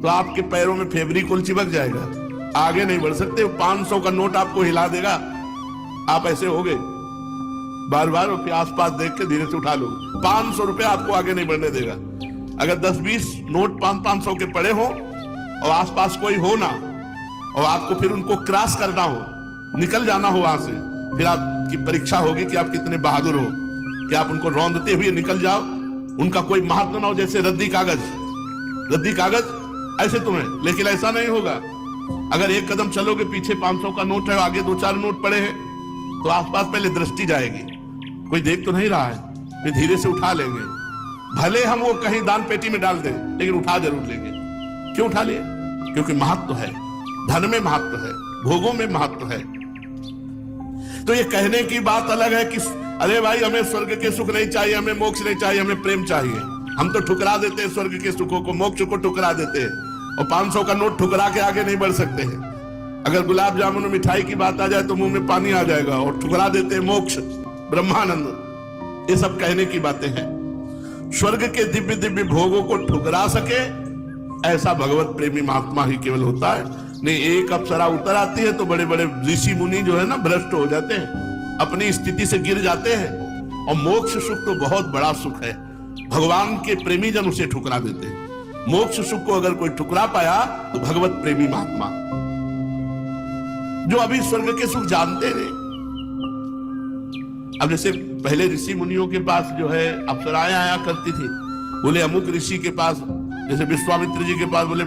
तो आपके पैरों में फेविकोल चिपक जाएगा, आगे नहीं बढ़ सकते। 500 का नोट आपको हिला देगा, आप ऐसे हो गए, बार बार उसके आसपास देख के धीरे से उठा लो। 500 रुपए आपको आगे नहीं बढ़ने देगा। अगर 10-20 नोट 500 के पड़े हो और आसपास कोई हो ना, और आपको फिर उनको क्रॉस करना हो, निकल जाना हो वहां से, फिर आपकी परीक्षा होगी कि आप कितने बहादुर हो कि आप उनको रौंदते हुए निकल जाओ। उनका कोई महत्व ना हो, जैसे रद्दी कागज ऐसे तुम्हें, लेकिन ऐसा नहीं होगा। अगर एक कदम चलोगे, पीछे 500 का नोट है, आगे 2-4 नोट पड़े हैं, तो आसपास पहले दृष्टि जाएगी, कोई देख तो नहीं रहा है, फिर धीरे से उठा लेंगे। भले हम वो कहीं दान पेटी में डाल दें, लेकिन उठा जरूर लेंगे। क्यों उठा लिए? क्योंकि महत्व है, धन में महत्व है, भोगों में महत्व है। तो ये कहने की बात अलग है कि अरे भाई हमें स्वर्ग के सुख नहीं चाहिए, हमें मोक्ष नहीं चाहिए, हमें प्रेम चाहिए। हम तो ठुकरा देते हैं स्वर्ग के सुखों को, मोक्ष को ठुकरा देते हैं, और 500 का नोट ठुकरा के आगे नहीं बढ़ सकते हैं। अगर गुलाब जामुन और मिठाई की बात आ जाए तो मुंह में पानी आ जाएगा, और ठुकरा देते हैं मोक्ष, ब्रह्मानंद। ये सब कहने की बातें हैं। स्वर्ग के दिव्य दिव्य भोगों को ठुकरा सके ऐसा भगवत प्रेमी महात्मा ही केवल होता है। नहीं, एक अप्सरा उतर आती है तो बड़े बड़े ऋषि मुनि जो है ना भ्रष्ट हो जाते हैं, अपनी स्थिति से गिर जाते हैं। और मोक्ष सुख तो बहुत बड़ा सुख है, भगवान के प्रेमी जन उसे ठुकरा देते हैं। मोक्ष सुख को अगर कोई ठुकरा पाया तो भगवत प्रेमी महात्मा, जो अभी स्वर्ग के सुख जानते नहीं। अब जैसे पहले ऋषि मुनियों के पास जो है अप्सराएं आया करती थी, बोले अमुक ऋषि के पास, जैसे विश्वामित्र जी के पास, बोले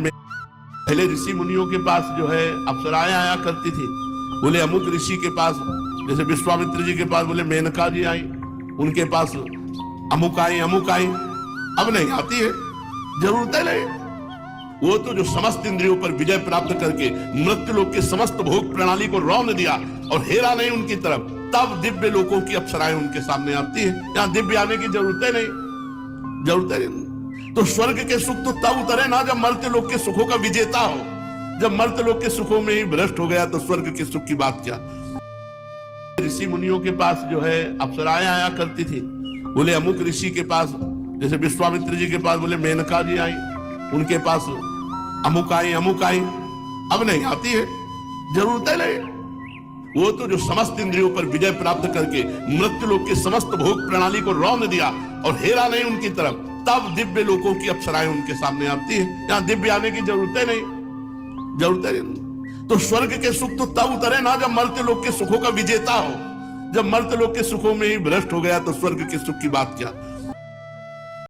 पहले ऋषि मुनियों के पास जो है अप्सराएं आया करती थी, बोले अमुक ऋषि के पास, जैसे विश्वामित्र जी के पास बोले मेनका जी आई, उनके पास अमुक आई। अब नहीं आती है, जरूरत है नहीं। वो तो जो समस्त इंद्रियों पर विजय प्राप्त करके मृत्यु लोक के समस्त भोग प्रणाली को रौंद दिया और हेरा नहीं उनकी तरफ, तब दिव्य लोकों की अप्सराएं उनके सामने आती है। यहां दिव्य आने की जरूरत है नहीं। तो स्वर्ग के सुख तो तब उतरे ना जब मर्त्य लोक के सुखों का विजेता हो। जब मर्त्य लोक के सुखों में ही भ्रष्ट हो गया तो स्वर्ग के सुख की बात क्या। ऋषि मुनियों के पास जो है अप्सराएं आया करती थी, बोले अमुक ऋषि के पास, जैसे विश्वामित्र जी के पास बोले मेनका जी आई, उनके पास अमुक आई। अब नहीं आती है, जरूरत है नहीं। वो तो जो समस्त इंद्रियों पर विजय प्राप्त करके मृत्यु लोक के समस्त भोग प्रणाली को रौंद दिया और हेरा नहीं उनकी तरफ, तब दिव्य लोकों की अप्सराएं उनके सामने आती है। यहां दिव्य आने की जरूरत है नहीं। तो स्वर्ग के सुख तो तब उतरे ना जब मर्त्य लोक के सुखों का विजेता हो। जब मर्त्य लोक के सुखों में ही भ्रष्ट हो गया तो स्वर्ग के सुख की बात क्या।